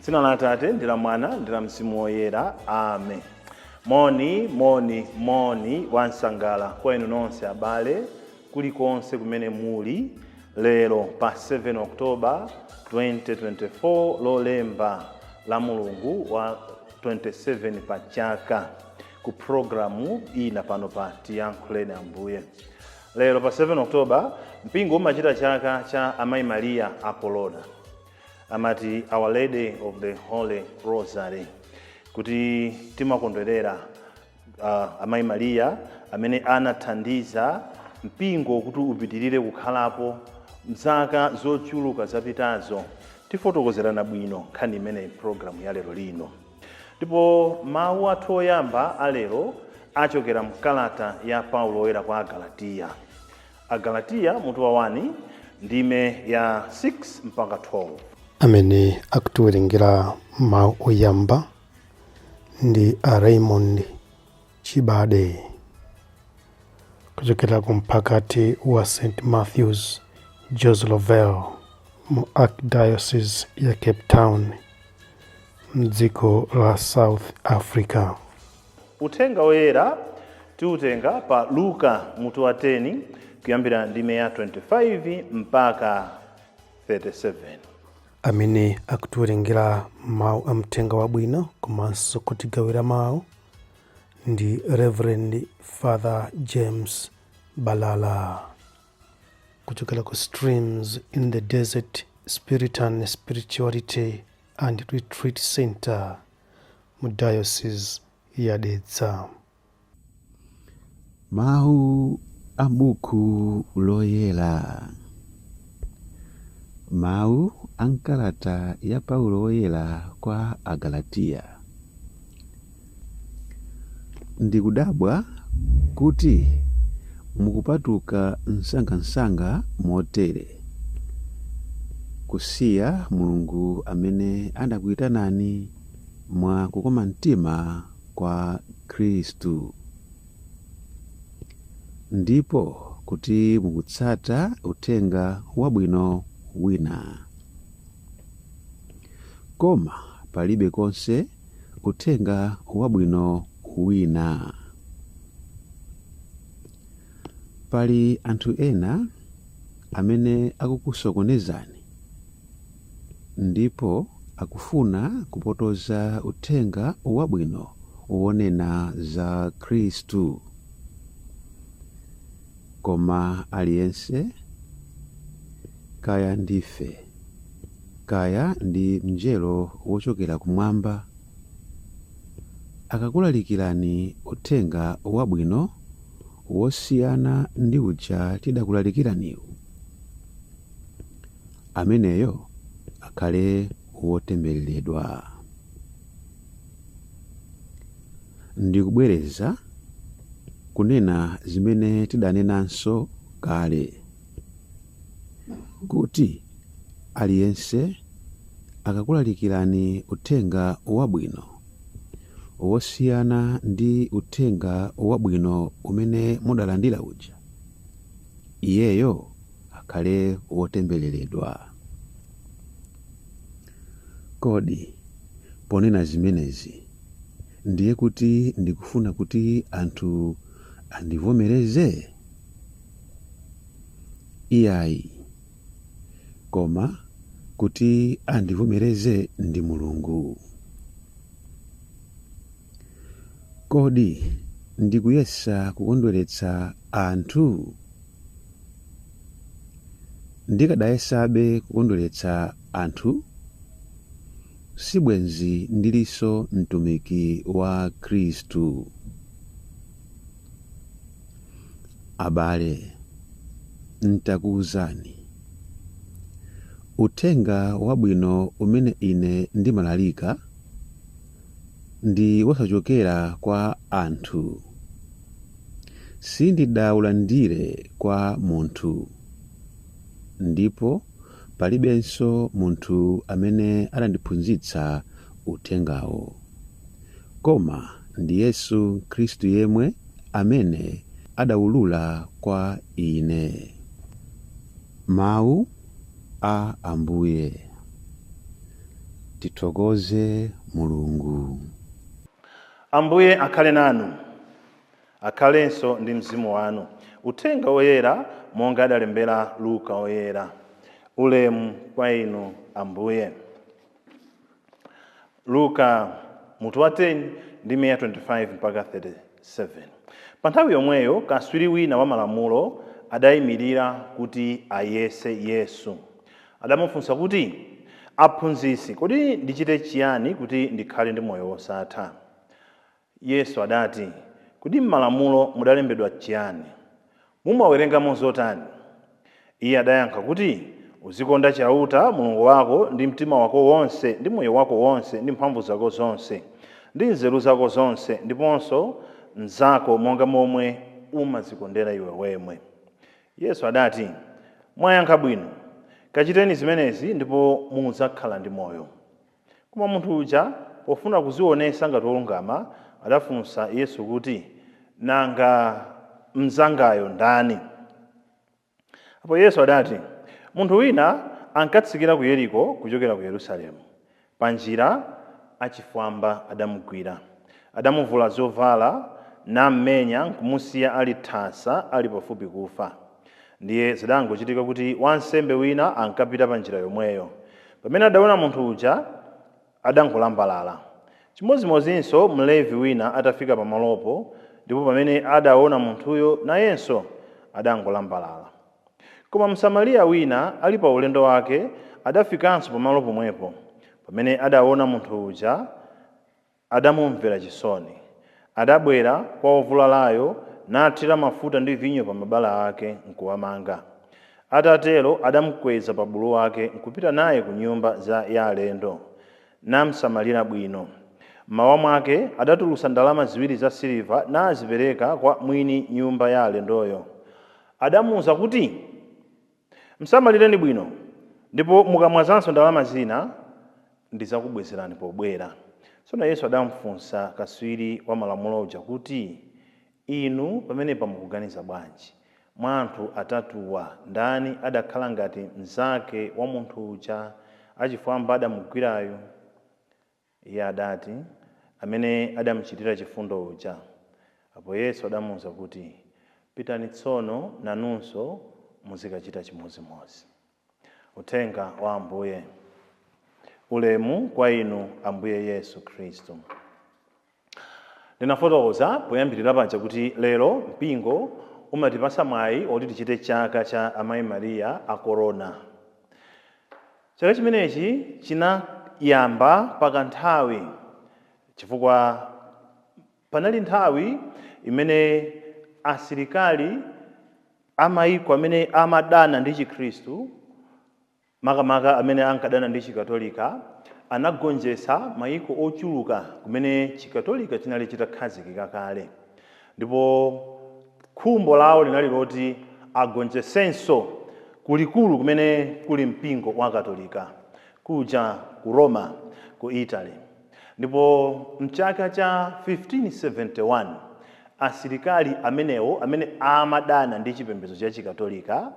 M'dzina la Atate ndi la Mwana ndi la Mzimu Woyera. Amen. Moni, moni, moni wansangala kwa inu nonse abale kulikonse kumene muli lero pa 7 Oktoba 2024 lolemba la Mulungu wa 27 pa chaka ku programu ina pano pa Tiyankhuleni Ambuye. Lero pa 7 Oktoba mpingo umachita chaka cha Amayi Maria Apollonia, amati Our Lady of the Holy Rosary, kuti timakondwerera Amayi Maria amene anathandiza mpingo kuti upitirire kukhalapo mzaka zochuluka zapitazo. Tifotokozerana bwino nkhani imene programu ya lero lino. Ndipo mawu athu oyamba alero achokera mkalata ya Paulo oyera kwa Agalatiya. Agalatiya mutu wa 1 ndime ya 6 mpaka 12. Amene akutiwerengera mawu oyamba ndi a Raymond Chibade kuchokera ku mpakati wa St. Matthews, Josloville, mu Archdiocese ya Cape Town, mdziko la South Africa. Uthenga oyera tiutenga pa Luka mutu wa 10 kuyambira ndime ya 25 mpaka 37. Amene akutiwerengera mawu a mthenga wabwino komanso kutigawira mawu ndi Reverend Father James Balala kuchokera ku Streams in the Desert Spiritan Spirituality and Retreat Center mu Diocese ya Dedza. Mawu a buku loyera. Mawu a nkalata ya Paulo oyera kwa Agalatiya. Ndikudabwa kuti mukupatuka msangamsanga motere, kusiya Mulungu amene anakuyitanani mwa kukoma mtima kwa Khristu, ndipo kuti mukutsata uthenga wabwino wina. Koma palibe konse uthenga wabwino wina. Pali anthu ena amene akukusokonezani ndipo akufuna kupotoza uthenga wabwino wonena za Khristu. Koma aliyense, kaya ndife, kaya ndi mngelo wochokera kumwamba, akakulalikirani uthenga wabwino wosiyana ndi uja tidakulalikiraniwu, ameneyo akhale wotembereredwa. Ndikubwereza kunena zimene tidanenanso kale, kuti aliyense akakulalikirani uthenga wabwino wosiyana ndi uthenga wabwino umene mudalandira uja, iyeyo akhale wotembereredwa. Kodi ponena zimenezi ndiye kuti ndikufuna kuti anthu andivomereze? Iyayi, koma kuti andivomereze ndi Mulungu. Kodi ndikuyesa kukondweretsa anthu? Ndikadayesabe kukondweretsa anthu, sibwenzi ndilinso mtumiki wa Khristu. Abale, ntakuwuzani, uthenga wabwino umene ine ndimalalika ndi wosachokera kwa anthu. Sindidawulandire kwa munthu, ndipo palibenso munthu amene adandiphunzitsa uthengawo, koma ndi Yesu Khristu yemwe amene adawulula kwa ine. Mawu a Ambuye. tithokoze Mulungu. Ambuye akhale nanu, akhalenso ndi mzimu wanu. Uthenga woyera monga adalembera Luka woyera. Ulemu kwa inu Ambuye. Luka mutu wa 10 ndi 25 mpaka 37. Pa nthawi yomweyo kaswiri wina wa malamulo adayimirira kuti ayese Yesu. Adamufunsa kuti, aphunzitsi, kodi ndichite chiyani kuti ndikhale ndi moyo wosatha? Yesu adati, kodi m'malamulo mudalembedwa chiyani? Mumawerengamo zotani? Iye adayankha kuti, uzikonda chauta Mulungu wako ndi mtima wako wonse, ndi moyo wako wonse, ndi mphamvu zako zonse, ndi nzeru zako zonse, ndiponso mnzako monga momwe umazikondera iwe wemwe. Yesu adati, mwayankha bwino, kachiteni zimenezi ndipo mudzakhala ndi moyo. Koma munthu uja pofuna kuzionesa ngati wolungama adafunsa Yesu kuti, nanga mnzangayo ndani? Apo Yesu adati, munthu wina ankatsikira ku Yeriko kuchokera ku Yerusalemu. Pa njira achifwamba adamugwira, adamuvula zovala, nammenya nkumusiya ali thasa ali pafupi kufa. Ndiye zidangochitika kuti wansembe wina ankapita pa njira yomweyo. Pamene adaona munthu uja adangolambalala. Chimodzimodzinso mlevi wina atafika pamalopo, ndipo pamene adaona munthuyo nayenso adangolambalala. Koma Msamariya wina ali pa ulendo wake adafikanso pamalo pomwepo. Pamene adaona munthu uja adamumvera chisoni. Adabwera kwa wovulalayo nathira mafuta ndi vinyo pa mabala ake nkuwamanga. Atatero adamukweza pa bulu wake nkupita naye ku nyumba ya alendo, namsamalira bwino. Mmawa mwake adatulutsa ndalama ziwiri za siliva nazipereka kwa mwini nyumba ya alendoyo. Adamuwuza kuti, msamalireni bwino, ndipo mukamwazanso ndalama zina ndizakubwezerani pobwera. Tsono Yesu adamufunsa kaswiri wa malamulo uja kuti, inu pamenepa mukuganiza bwanji? Mwa anthu atatuwa ndani adakhala ngati mnzake wa munthu uja achifwamba adamugwirayo? Iye adati, amene adamuchitira chifundo uja. Apo Yesu adamuwuza kuti, pitani tsono nanunso muzikachita chimodzimodzi. Uthenga wa Ambuye. Ulemu kwa inu Ambuye Yesu Khristu. Ndinafotokoza poyambirira paja kuti lero mpingo umatipasa mwayi oti tichite chaka cha Amayi Mariya a Corona. Chaka chimenechi chinayamba pakanthawi chifukwa panali nthawi imene asilikali amayiko amene amadana ndi Chikhristu, makamaka amene ankadana ndi Chikatolika, anagonjetsa mayiko ochuluka kumene Chikatolika chinali chitakhazikika kale. Ndipo khumbo lawo linali loti agonjetsenso kulikulu kumene kuli mpingo wa Katolika, kuja ku Roma, ku Italy. Ndipo mchaka cha 1571 asilikali amenewo amene amadana ndi chipembedzo cha Chikatolika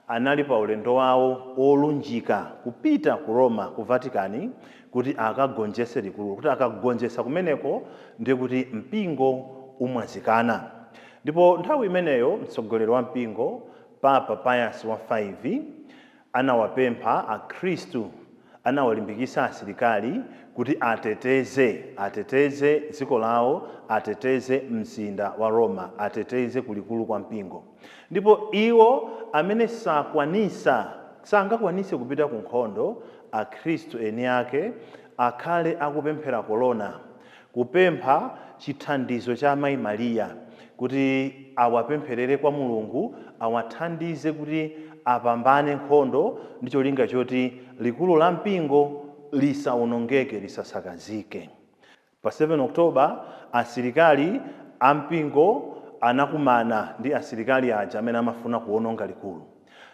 anali pa ulendo wawo olunjika kupita ku Roma, ku Vatikani, kuti akagonjetse likulu, kuti akagonjetsa kumeneko ndiye kuti mpingo umwazikana. Ndipo nthawi imeneyo mtsogoleri wa mpingo Papa Pius wa 5 anawapempha akhristu, anawalimbikitsa asilikali kuti ateteze dziko lawo, ateteze mzinda wa Roma, ateteze kulikulu kwa mpingo. Ndipo iwo amene sangakwanise kupita ku nkhondo, akhristu eni ake akhale akupemphera Corona, kupempha chithandizo cha Amayi Mariya kuti awapempherere kwa Mulungu, awathandize kuti apambane nkhondo ndi cholinga choti likulu la mpingo lisawonongeke, lisasakazike. Pa 7 Oktoba asilikali ampingo anakumana ndi asilikali aja amene amafuna kuwononga likulu,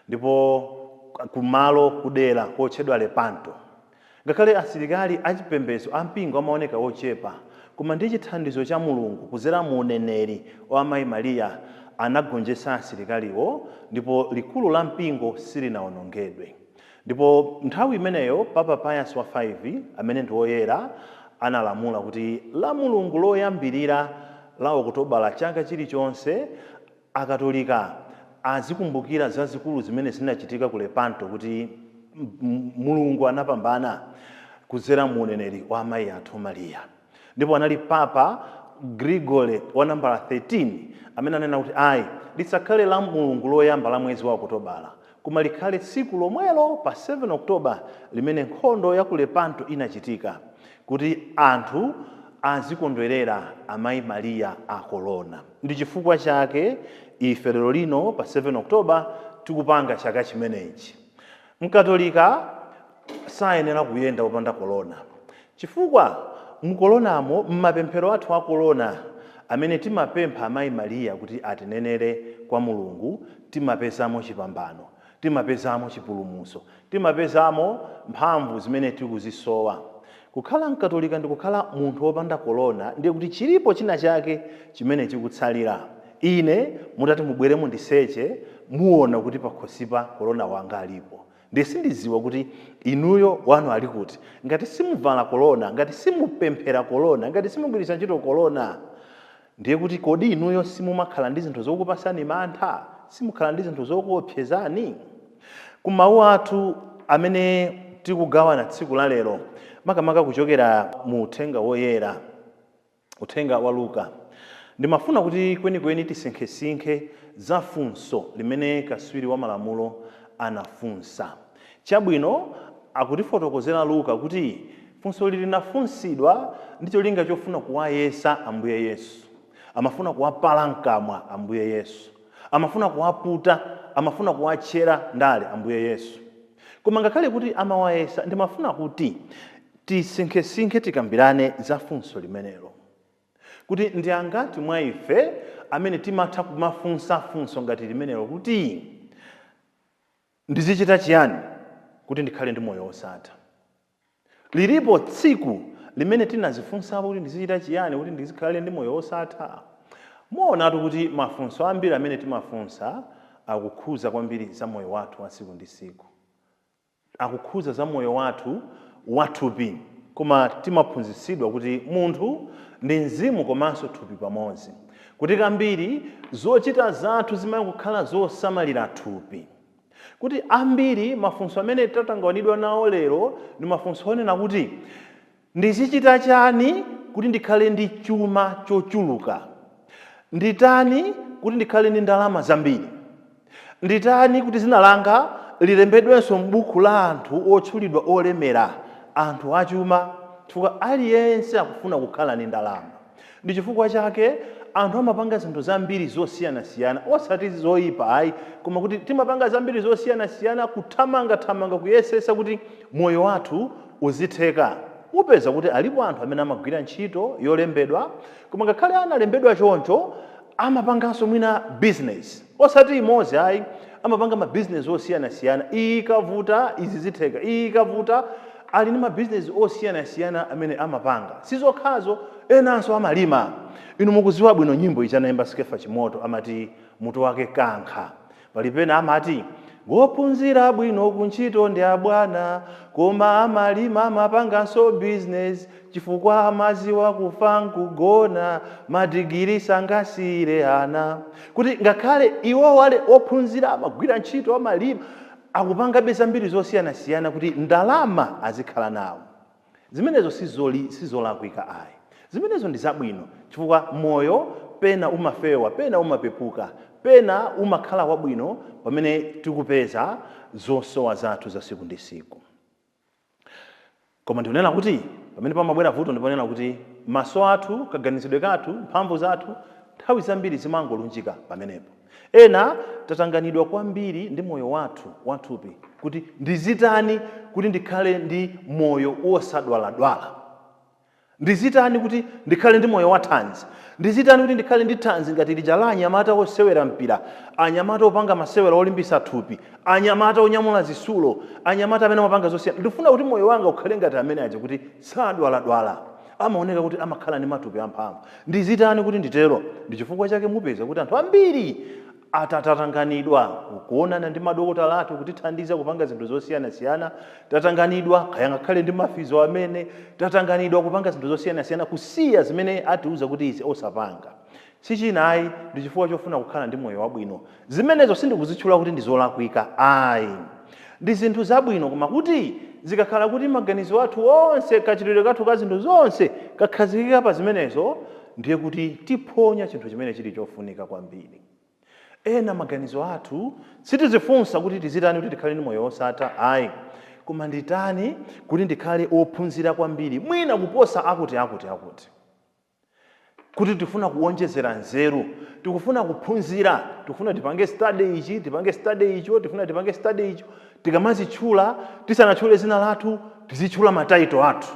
ndipo kumalo kudera kotchedwa Lepanto. Ngakhale asilikali achipembedzo ampingo amaoneka ochepa, koma ndi chithandizo cha Mulungu kudzera mu uneneri wa Amayi Mariya anagonjetsa asilikaliwo, ndipo likulu la mpingo silinawonongedwe. Ndipo nthawi imeneyo Papa Pius wa 5 amene ndi woyera analamula kuti la Mulungu loyambirira la Okutobala chaka chilichonse akatolika azikumbukira zazikulu zimene zinachitika ku Lepanto kuti Mulungu anapambana kudzera mu uneneri wa amayi athu Mariya. Ndipo anali Papa Grigore wa nambala 13 amene anena kuti ayi lisakhale la Mulungu loyamba la mwezi wa Okutobala, koma likhale tsiku lomwelo pa 7 Oktoba limene nkhondo ya ku Lepanto inachitika, kuti anthu azikondwerera amayi Mariya akolona. Ndi chifukwa chake ife lero lino pa 7 Oktoba tikupanga chaka chimenechi. Mkatolika sayenera kuyenda popanda kolona, chifukwa mkolonamo mmapemphero athu akolona amene timapempha amayi Mariya kuti atinenere kwa Mulungu, timapezamo chipambano, timapezamo chipulumutso, timapezamo mphamvu zimene tikuzisowa. Kukhala mkatolika ndi kukhala munthu wopanda kolona ndiye kuti chilipo china chake chimene chikutsalira. Ine mutati mubwere mundiseche muona kuti pakhosipa kolona wanga alipo. Ndiye sindiziwa kuti inuyo wanu ali kuti. Ngati simuvala kolona, ngati simupemphera kolona, ngati simugwiritsa ntchito kolona, ndiye kuti kodi inuyo simumakhala ndi zinthu zokupasani mantha, simukhala ndi zinthu zokuopsezani. Kumawu athu amene tikugawana tsiku la lero makamaka kuchokera mu uthenga woyera, uthenga wa Luka, ndimafuna kuti kwenikweni tisinkhesinkhe za funso limene kaswiri wa malamulo anafunsa. Chabwino akutifotokozera Luka kuti funso lili linafunsidwa ndi cholinga chofuna kuwayesa Ambuye Yesu, amafuna kuwapala mkamwa Ambuye Yesu, amafuna kuwaputa, amafuna kuwatchera ndale Ambuye Yesu. Koma ngakhale kuti amawayesa, ndimafuna kuti tisinkhesinkhe tikambirane za funso limenelo, kuti ndi angati mwa ife amene timatha kumafunsa funso ngati limenelo kuti ndizichita chiyani kuti ndikhale ndi moyo wosatha. Lilipo tsiku limene tinazifunsapo kuti ndizichita chiyani kuti ndizikhale ndi moyo wosatha. Muonatu kuti mafunso ambiri amene timafunsa akukhuza kwambiri za moyo wathu wa tsiku ndi tsiku, akukhuza za moyo wathu wathupi, koma timaphunzitsidwa kuti munthu ndi mzimu komanso thupi pamodzi, kuti kambiri zochita zathu zimakhala zosamalira thupi. Kuti ambiri mafunso amene tatangawanidwa nawo lero ndi mafunso onena kuti ndizichita chani kuti ndikhale ndi chuma chochuluka, nditani kuti ndikhale ndi ndalama zambiri, nditani kuti zina langa lilembedwenso m'buku la anthu otchulidwa olemera, anthu achuma, chifukwa aliyense akufuna kukhala ndi ndalama. Ndi chifukwa chake anthu amapanga zinthu zambiri zosiyanasiyana, osati zoyipa ayi, koma kuti timapanga zambiri zosiyanasiyana kuthamanga kuyesesa kuti moyo wathu uzitheka. Upeza kuti alipo anthu amene amagwira ntchito yolembedwa, koma ngakhale analembedwa choncho amapanganso mwina business, osati imodzi ayi, amapanga ma business osiyanasiyana. Iyi ikavuta izi zitheka, iyi ikavuta ali ndi ma business osiyanasiyana amene amapanga. Sizokhazo enanso amalima. Inu mukuziwa bwino nyimbo ichanayimba Skefa Chimoto amati mutu wake kankha. Palipena amati wophunzira bwino kuntchito ndi abwana, koma amalima amapanganso business, chifukwa amaziwa kufa nkugona, madigiri sangasiyire ana. Kuti ngakhale iwo wale ophunzira amagwira ntchito amalima, akupanga besa mbiri zosiyanasiyana kuti ndalama azikhala nawo. Zimenezo sizolakwika ayi. Zimenezo ndi zabwino, chifukwa moyo pena umafewa, pena umapepuka, pena umakhala wabwino pamene tikupeza zosowa zathu za siku ndi siku. Koma ndionena kuti pamene pamabwera vuto ndiponena kuti maso athu, kaganizidwe kathu, mphamvu zathu nthawi zambiri zimangolunjika pamenepo. Ena tatanganidwa kwambiri ndi moyo wathu wathupi kuti ndizitani kuti ndikhale ndi moyo osadwaladwala, ndizitani kuti ndikhale ndi moyo wathanzi, ndizitani kuti ndikhale ndi thanzi ngati lija la anyamata osewera mpira, anyamata opanga masewera olimbisa thupi, anyamata onyamula zisulo, anyamata amene amapanga zosiyana. Ndifuna kuti moyo wanga ukhale ngati amene aja kuti sadwaladwala, amaoneka kuti amakhala ndi matupi amphamvu. Ndizitani kuti nditero. Ndi chifukwa chake mupeza kuti anthu ambiri atatanganidwa kuonana ndi madokotala athu kutithandiza kupanga zinthu zosiyanasiyana, tatanganidwa kaya ngakhale ndi mafizo amene, tatanganidwa kupanga zinthu zosiyanasiyana kusiya zimene atiuza kuti izi osapanga. Sichinayi ndi chifukwa chofuna kukhala ndi moyo wabwino. Zimenezo sindikuzitchula kuti ndi zolakwika, ayi. Ndi zinthu zabwino, koma kuti zikakhala kuti maganizo athu onse, kachitidwe kathu ka zinthu zonse kakhazikika pa zimenezo, ndiye kuti tiphonya chinthu chimene chili chofunika kwambiri. Ena maganizo athu sitizifunsa kuti tizitani kuti tikhale ndi moyo wosatha, ayi. Koma nditani kuti ndikhale ophunzira kwambiri, mwina kuposa akuti. Kuti tifuna kuonjezera nzeru, tikufuna kuphunzira, tikufuna tipange study ichi, tipange study icho, tifuna tipange study icho. Tikamazitchula, tisanatchule zina lathu, tizitchula mataito athu.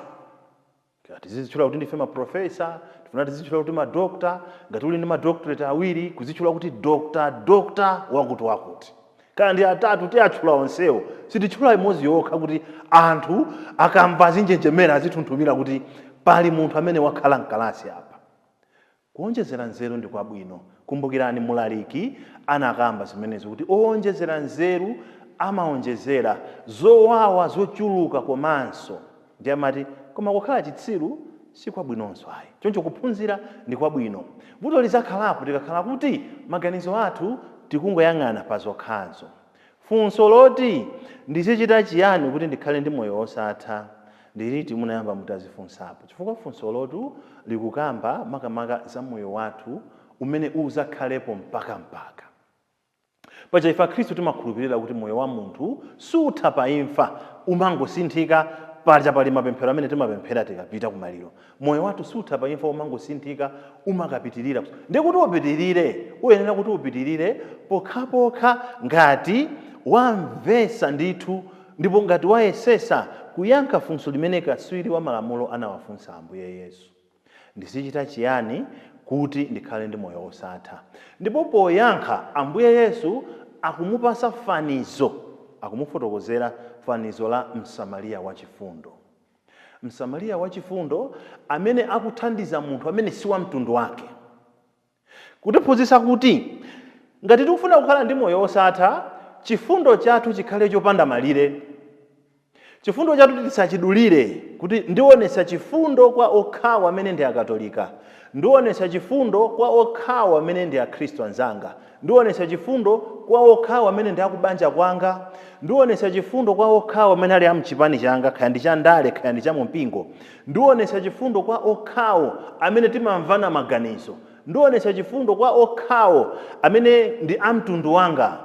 Tizitchula kuti ndife maprofesa, tifuna tizitchula kuti madokta, ngati uli ndi madoktorate awiri, kuzitchula kuti dokta wakuti. Kana ndi atatu tiatchula onsewo, sititchula imodzi yokha kuti anthu akamva zinjenjemera azitunthumira kuti pali munthu amene wakhala mkalasi apa. Kuonjezera nzeru ndi kwabwino. Kumbukirani mulaliki anakamba zimenezo kuti owonjezera nzeru amaonjezera zowawa zochuluka komanso. Ndiye amati koma kukhala chitsiru si kwabwinonso ayi. Choncho kuphunzira ndi kwabwino. Vuto lizakhalapo tikakhala kuti maganizo athu tikungoyang'ana pa zokhazo. Funso loti ndizichita chiyani kuti ndikhale ndi moyo wosatha, ndiliti munayamba mutazifunsapo. Chifukwa funso lotu likukamba makamaka za moyo wathu umene uzakhalepo mpaka. Paja ife Khristu timakhulupirira kuti moyo wa munthu sutha pa imfa, umangosinthika paja pali mapemphero amene timapemphera tikapita kumaliro. Moyo wathu sutha pa imfa, umangosinthika, umakapitirira. Ndiye kuti upitirire, uyenera kuti upitirire pokhapokha ngati wamvesa ndithu, ndipo ngati wayesesa kuyankha funso limene kaswiri wa malamulo anawafunsa Ambuye Yesu. Ndizichita chiyani kuti ndikhale ndi moyo wosatha? Ndipo poyankha Ambuye Yesu akumupasa fanizo, akumufotokozera fanizo la Msamariya wachifundo. Msamariya wachifundo amene akuthandiza munthu amene si wa mtundu wake. Kutiphunzitsa kuti ngati tikufuna kukhala ndi moyo wosatha, chifundo chathu chikhale chopanda malire. Chifundo chathu tisachidulire, kuti ndionesa chifundo kwa okhawo amene ndi akatolika, ndionesa chifundo kwa okhawo amene ndi akhristu anzanga, ndionesa chifundo kwa okhawo amene ndi akubanja kwanga, ndionesa chifundo kwa okhawo amene ali amchipani changa, kaya ndi cha ndale kaya ndi cha mumpingo, ndionesa chifundo kwa okhawo amene timamvana maganizo, ndionesa chifundo kwa okhawo amene ndi amtundu wanga.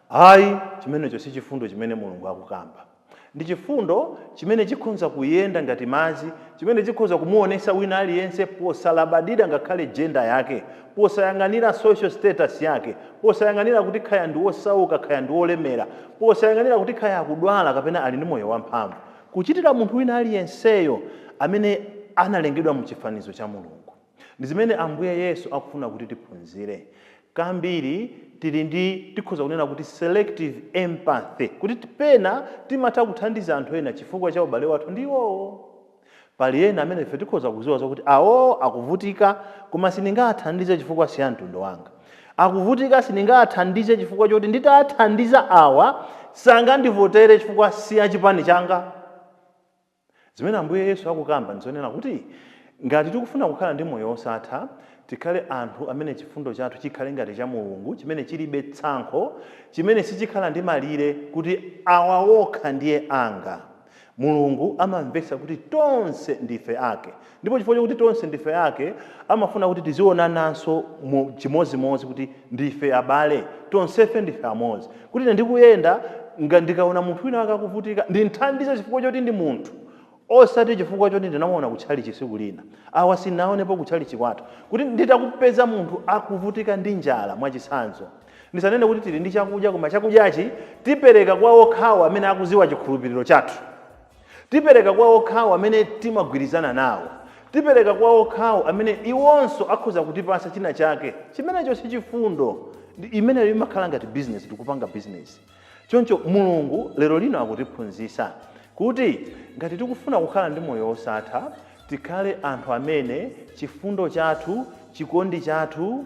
Ayi, chimenecho si chifundo chimene Mulungu akukamba. Ndi chifundo chimene chikhoza kuyenda ngati madzi, chimene chikhoza kumuonesa wina aliyense posalabadira ngakhale gender yake, posayang'anira social status yake, posayang'anira kuti khaya ndi wosauka khaya ndi wolemera, posayang'anira kuti khaya akudwala kapena ali ndi moyo wamphamvu, kuchitira munthu wina aliyenseyo amene analengedwa mu chifanizo cha Mulungu. Ndi zimene Ambuye Yesu akufuna kuti tiphunzire. Kambiri tikhoza kunena kuti selective empathy, kuti pena timatha kuthandiza anthu ena chifukwa cha ubale wathu ndiwowo. Pali ena amene ife tikhoza kuziwa kuti awo akuvutika koma sindingathandize chifukwa si mtundu wanga, akuvutika sindingathandize chifukwa choti nditathandiza awa sangandivotere chifukwa si achipani changa. Zimene Ambuye Yesu akukamba nzonena kuti ngati tikufuna kukhala ndi moyo wosatha, tikhale anthu amene chifundo chathu chikhale ngati cha Mulungu, chimene chilibe tsankho, chimene sichikhala ndi malire kuti awa wokha ndiye anga. Mulungu amamvesa kuti tonse ndife ake, ndipo chifukwa kuti tonse ndife ake amafuna kuti tizionananso chimozimozi kuti ndife abale, tonsefe ndife amodzi, kuti ndikuyenda ndikaona munthu wina akakuvutika ndimthandize chifukwa choti ndi munthu, osati chifukwa choti ndinamuona kutchalichi tsiku lina, awa sinaonepo kutchalichi kwathu, kuti nditakupeza munthu akuvutika ndi njala mwachitsanzo, ndisanene kuti tili ndi chakudya koma chakudyachi tipereka kwa okhawo amene akuziwa chikhulupiriro chathu, tipereka kwa okhawo amene timagwirizana nawo, tipereka kwa okhawo amene iwonso akhoza kutipasa china chake. Chimenecho si chifundo, imene imakhala ngati business, tikupanga business. Choncho Mulungu lero lino akutiphunzitsa kuti ngati tikufuna kukhala ndi moyo wosatha, tikhale anthu amene chifundo chathu, chikondi chathu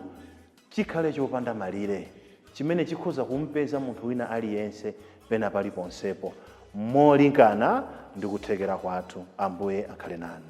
chikhale chopanda malire, chimene chikhoza kumpeza munthu wina aliyense pena paliponsepo molingana ndi kuthekera kwathu. Ambuye akhale nanu.